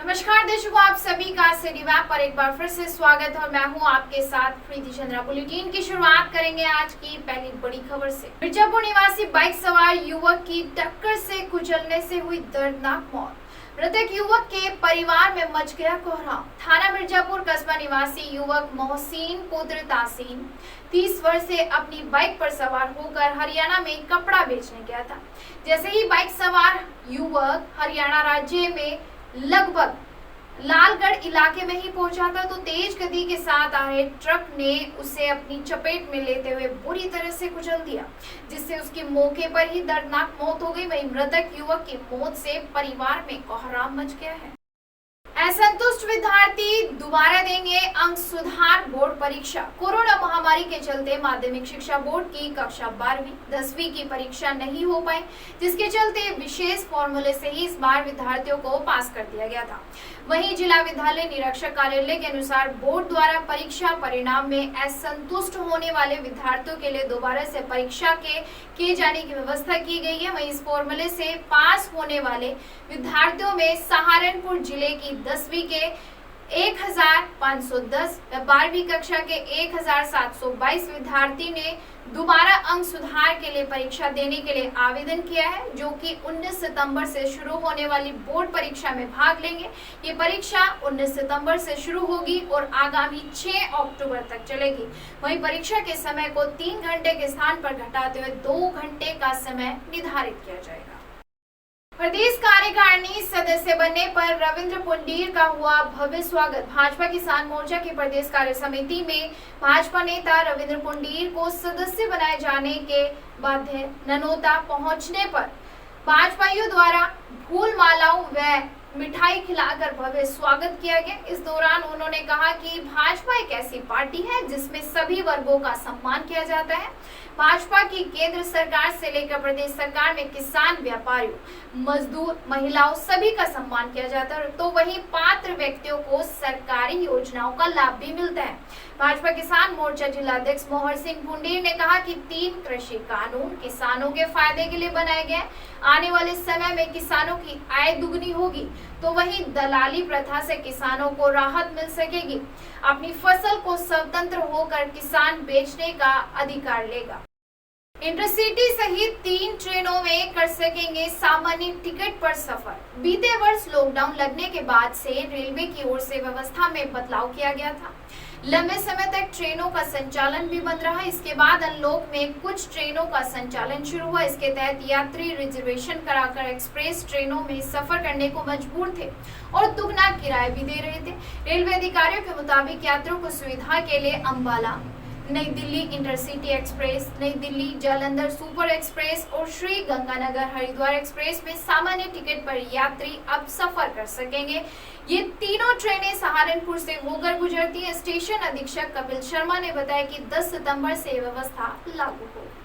नमस्कार दर्शकों, आप सभी का सिटी वेब पर एक बार फिर से स्वागत है और मैं हूं आपके साथ प्रीति चंद्रा। बुलेटिन की शुरुआत करेंगे आज की पहली बड़ी खबर से। मिर्जापुर निवासी बाइक सवार युवक की टक्कर से कुचलने से हुई दर्दनाक मौत। मृतक युवक के परिवार में मच गया कोहराम। थाना मिर्जापुर कस्बा निवासी युवक मोहसिन पुत्र तासीन 30 वर्ष से अपनी बाइक पर सवार होकर हरियाणा में कपड़ा बेचने गया था। जैसे ही बाइक सवार युवक हरियाणा राज्य में लगभग लालगढ़ इलाके में ही पहुंचा था तो तेज गति के साथ आ रहे ट्रक ने उसे अपनी चपेट में लेते हुए बुरी तरह से कुचल दिया, जिससे उसकी मौके पर ही दर्दनाक मौत हो गई। वहीं मृतक युवक की मौत से परिवार में कोहराम मच गया है। असंतुष्ट विद्यार्थी दोबारा देंगे अंक सुधार बोर्ड परीक्षा। कोरोना महामारी के चलते माध्यमिक शिक्षा बोर्ड की कक्षा 12वीं 10वीं की परीक्षा नहीं हो पाई, जिसके चलते विशेष फॉर्मूले से ही इस बार विद्यार्थियों को पास कर दिया गया था। वहीं जिला विद्यालय निरीक्षक कार्यालय के अनुसार बोर्ड द्वारा परीक्षा परिणाम में असंतुष्ट होने वाले विद्यार्थियों के लिए दोबारा से परीक्षा के किए जाने की व्यवस्था की गई है। वहीं इस फॉर्मूले से पास होने वाले विद्यार्थियों में सहारनपुर जिले की 10वीं के 1510 व 12वीं कक्षा के 1722 विद्यार्थी ने दोबारा अंक सुधार के लिए परीक्षा देने के लिए आवेदन किया है, जो कि 19 सितंबर से शुरू होने वाली बोर्ड परीक्षा में भाग लेंगे। ये परीक्षा 19 सितंबर से शुरू होगी और आगामी 6 अक्टूबर तक चलेगी। वहीं परीक्षा के समय को 3 घंटे के स्थान पर घटाते हुए 2 घंटे का समय निर्धारित किया जाएगा। प्रदेश कार्यकारिणी सदस्य बनने पर रविंद्र पुंडीर का हुआ भव्य स्वागत। भाजपा किसान मोर्चा की प्रदेश कार्य समिति में भाजपा नेता रविंद्र पुंडीर को सदस्य बनाए जाने के बाद ननौता पहुंचने पर भाजपाइयों द्वारा फूल मालाओं व मिठाई खिलाकर भव्य स्वागत किया गया। इस दौरान उन्होंने कहा कि भाजपा एक ऐसी पार्टी है जिसमें सभी वर्गों का सम्मान किया जाता है। भाजपा की केंद्र सरकार से लेकर प्रदेश सरकार में किसान, व्यापारियों, मजदूर, महिलाओं सभी का सम्मान किया जाता है, तो वहीं पात्र व्यक्तियों को सरकारी योजनाओं का लाभ भी मिलता है। भाजपा किसान मोर्चा जिलाध्यक्ष मोहर सिंह पुंडीर ने कहा कि 3 कृषि कानून किसानों के फायदे के लिए बनाए गए। आने वाले समय में किसानों की आय दुगनी होगी, तो वहीं दलाली प्रथा से किसानों को राहत मिल सकेगी। अपनी फसल को स्वतंत्र होकर किसान बेचने का अधिकार लेगा। इंटरसिटी सहित 3 ट्रेनों में कर सकेंगे सामान्य टिकट पर सफर। बीते वर्ष लॉकडाउन लगने के बाद से रेलवे की ओर से व्यवस्था में बदलाव किया गया था। लंबे समय तक ट्रेनों का संचालन भी बंद रहा। इसके बाद अनलॉक में कुछ ट्रेनों का संचालन शुरू हुआ। इसके तहत यात्री रिजर्वेशन कराकर एक्सप्रेस ट्रेनों में सफर करने को मजबूर थे और दुगना किराया भी दे रहे थे। रेलवे अधिकारियों के मुताबिक यात्रियों को सुविधा के लिए अंबाला नई दिल्ली इंटरसिटी एक्सप्रेस, नई दिल्ली जालंधर सुपर एक्सप्रेस और श्री गंगानगर हरिद्वार एक्सप्रेस में सामान्य टिकट पर यात्री अब सफर कर सकेंगे। ये तीनों ट्रेनें सहारनपुर से होकर गुजरती है। स्टेशन अधीक्षक कपिल शर्मा ने बताया कि 10 सितंबर से व्यवस्था लागू होगी।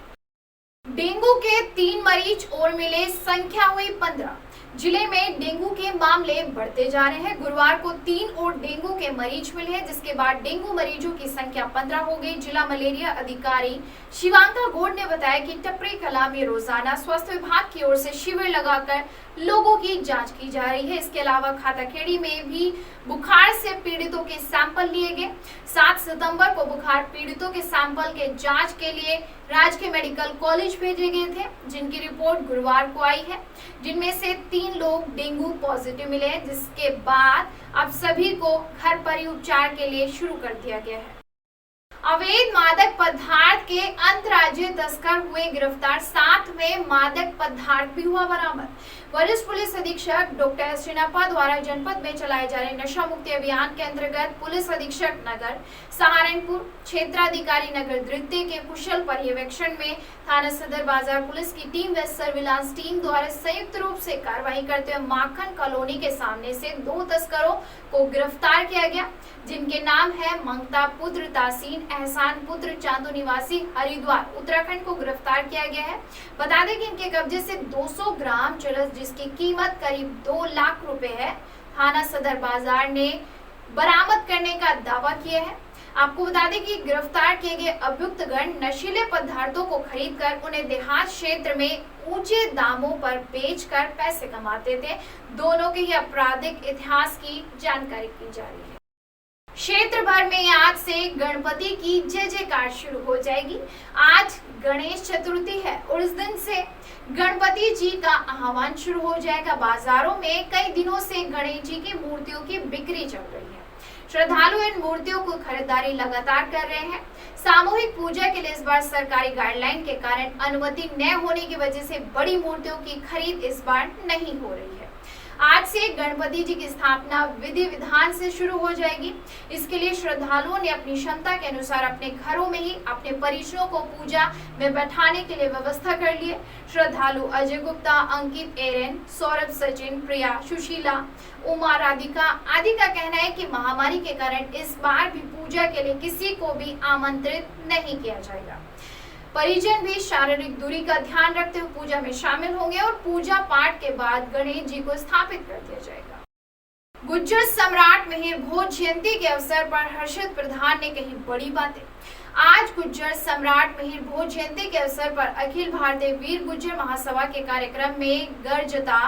डेंगू के 3 मरीज और मिले, संख्या हुई 15। जिले में डेंगू के मामले बढ़ते जा रहे हैं। गुरुवार को 3 और डेंगू के मरीज मिले हैं, जिसके बाद डेंगू मरीजों की संख्या 15 हो गई। जिला मलेरिया अधिकारी शिवांका गौड़ ने बताया कि टपरी कला में रोजाना स्वास्थ्य विभाग की ओर से शिविर लगाकर लोगों की जांच की जा रही है। इसके अलावा खाताखेड़ी में भी बुखार से पीड़ितों के सैंपल लिए गए। 7 सितंबर को बुखार पीड़ितों के सैंपल के जांच के लिए राजकीय मेडिकल कॉलेज भेजे गए थे, जिनकी रिपोर्ट गुरुवार को आई है, जिनमें से 3 लोग डेंगू पॉजिटिव मिले हैं, जिसके बाद अब सभी को घर पर ही उपचार के लिए शुरू कर दिया गया है। अवैध मादक पदार्थ के अंतर्राज्यीय तस्कर हुए गिरफ्तार, साथ में मादक पदार्थ भी हुआ बरामद। वरिष्ठ पुलिस अधीक्षक डॉक्टर श्रीनप्पा द्वारा जनपद में चलाए जा रहे नशा मुक्ति अभियान के अंतर्गत पुलिस अधीक्षक नगर सहारनपुर, क्षेत्राधिकारी नगर द्वितीय के कुशल पर्यवेक्षण में थाना सदर बाजार पुलिस की टीम व सर्विलांस टीम द्वारा संयुक्त रूप से कार्रवाई करते हुए माखन कॉलोनी के सामने से 2 तस्करों को गिरफ्तार किया गया, जिनके नाम है मंगता पुत्र तासीन, एहसान पुत्र चांदू निवासी हरिद्वार उत्तराखंड को गिरफ्तार किया गया है। बता दें कि इनके कब्जे से 200 ग्राम चरस, जिसकी कीमत करीब 2 लाख रुपए है, थाना सदर बाजार ने बरामद करने का दावा किया है। आपको बता दें कि गिरफ्तार किए गए अभियुक्त गण नशीले पदार्थों को खरीदकर उन्हें देहात क्षेत्र में ऊंचे दामों पर बेचकर पैसे कमाते थे। दोनों के ही आपराधिक इतिहास की जानकारी की जा रही है। क्षेत्र भर में आज से गणपति की जय जयकार शुरू हो जाएगी। आज गणेश चतुर्थी है और इस दिन से गणपति जी का आह्वान शुरू हो जाएगा। बाजारों में कई दिनों से गणेश जी की मूर्तियों की बिक्री चल रही है। श्रद्धालु इन मूर्तियों को खरीदारी लगातार कर रहे हैं। सामूहिक पूजा के लिए इस बार सरकारी गाइडलाइन के कारण अनुमति न होने की वजह से बड़ी मूर्तियों की खरीद इस बार नहीं हो रही है। आज से गणपति जी की स्थापना विधि विधान से शुरू हो जाएगी। इसके लिए श्रद्धालुओं ने अपनी क्षमता के अनुसार अपने घरों में ही अपने परिजनों को पूजा में बैठाने के लिए व्यवस्था कर ली है। श्रद्धालु अजय गुप्ता, अंकित, एरन, सौरभ, सचिन, प्रिया, सुशीला, उमा, राधिका आदि का कहना है कि महामारी के कारण इस बार भी पूजा के लिए किसी को भी आमंत्रित नहीं किया जाएगा। परिजन भी शारीरिक दूरी का ध्यान रखते हुए पूजा में शामिल होंगे और पूजा पाठ के बाद गणेश जी को स्थापित कर दिया जाएगा। गुज्जर सम्राट मिहिर भोज जयंती के अवसर पर हर्षित प्रधान ने कही बड़ी बातें। आज गुज्जर सम्राट मिहिर भोज जयंती के अवसर पर अखिल भारतीय वीर गुज्जर महासभा के कार्यक्रम में गर्जता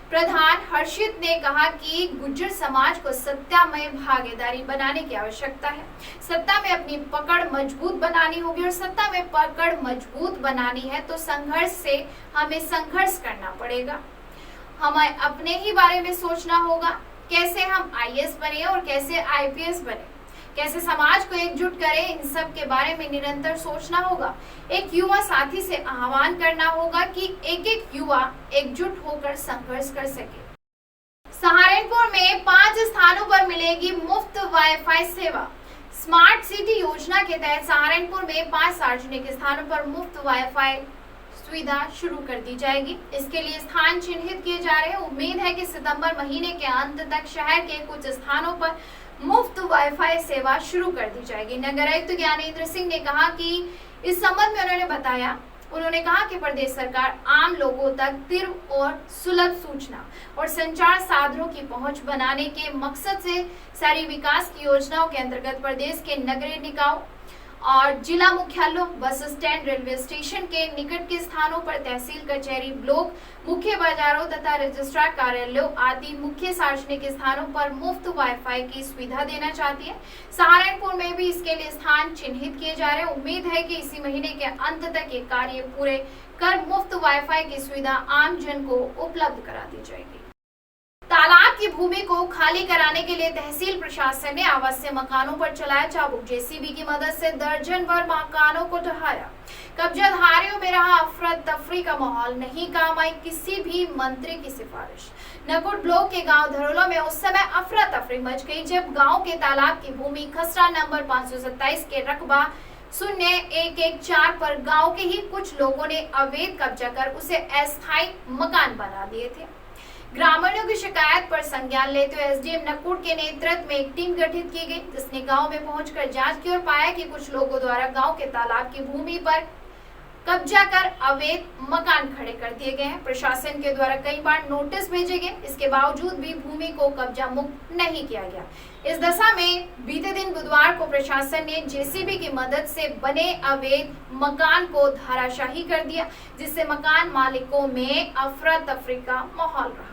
प्रधान हर्षित ने कहा कि गुज्जर समाज को सत्तामय भागीदारी बनाने की आवश्यकता है। सत्ता में अपनी पकड़ मजबूत बनानी होगी और सत्ता में पकड़ मजबूत बनानी है तो संघर्ष से हमें संघर्ष करना पड़ेगा। हमें अपने ही बारे में सोचना होगा, कैसे हम आईएएस बने और कैसे आईपीएस बने, कैसे समाज को एकजुट करें, इन सब के बारे में निरंतर सोचना होगा। एक युवा साथी से आह्वान करना होगा कि एक एक युवा एकजुट होकर संघर्ष कर सके। सहारनपुर में 5 स्थानों पर मिलेगी मुफ्त वाईफाई सेवा। स्मार्ट सिटी योजना के तहत सहारनपुर में 5 सार्वजनिक स्थानों पर मुफ्त वाईफाई सुविधा शुरू कर दी जाएगी। इसके लिए स्थान चिन्हित किए जा रहे हैं। उम्मीद है कि सितंबर महीने के अंत तक शहर के कुछ स्थानों पर मुफ्त वाईफाई सेवा शुरू कर दी जाएगी। नगर आयुक्त ज्ञानेंद्र सिंह ने कहा कि इस संबंध में उन्होंने कहा कि प्रदेश सरकार आम लोगों तक तीव्र और सुलभ सूचना और संचार साधनों की पहुंच बनाने के मकसद से शहरी विकास की योजनाओं के अंतर्गत प्रदेश के नगरीय निकायों और जिला मुख्यालयों, बस स्टैंड, रेलवे स्टेशन के निकट के स्थानों पर तहसील कचहरी, ब्लॉक, मुख्य बाजारों तथा रजिस्ट्रार कार्यालयों आदि मुख्य सार्वजनिक स्थानों पर मुफ्त वाईफाई की सुविधा देना चाहती है। सहारनपुर में भी इसके लिए स्थान चिन्हित किए जा रहे हैं। उम्मीद है कि इसी महीने के अंत तक ये कार्य पूरे कर मुफ्त वाईफाई की सुविधा आम जन को उपलब्ध करा दी जाएगी। तालाब की भूमि को खाली कराने के लिए तहसील प्रशासन ने आवासीय मकानों पर चलाया चाबुक। जेसीबी की मदद से दर्जन भर मकानों को ढहाया। कब्जाधारियों में रहा अफरा तफरी का माहौल। नहीं काम आई किसी भी मंत्री की सिफारिश। नकुट ब्लॉक के गांव धरोला में उस समय अफरा तफरी मच गई जब गांव के तालाब की भूमि खसरा नंबर 527 के रकबा 0114 पर गांव के ही कुछ लोगों ने अवैध कब्जा कर उसे अस्थायी मकान बना दिए थे। ग्रामीणों की शिकायत पर संज्ञान लेते हुए एसडीएम नकुट के नेतृत्व में एक टीम गठित की गई, जिसने गांव में पहुंचकर जांच की और पाया कि कुछ लोगों द्वारा गांव के तालाब की भूमि पर कब्जा कर अवैध मकान खड़े कर दिए गए हैं। प्रशासन के द्वारा कई बार नोटिस भेजे गए, इसके बावजूद भी भूमि को कब्जा मुक्त नहीं किया गया। इस दशा में बीते दिन बुधवार को प्रशासन ने जेसीबी की मदद से बने अवैध मकान को धराशाही कर दिया, जिससे मकान मालिकों में अफरा तफरी का माहौल रहा।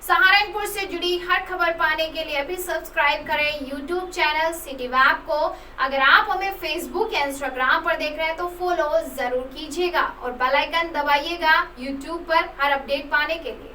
सहारनपुर से जुड़ी हर खबर पाने के लिए अभी सब्सक्राइब करें यूट्यूब चैनल सिटी वेब को। अगर आप हमें फेसबुक या इंस्टाग्राम पर देख रहे हैं तो फॉलो जरूर कीजिएगा और बेल आइकन दबाइएगा यूट्यूब पर हर अपडेट पाने के लिए।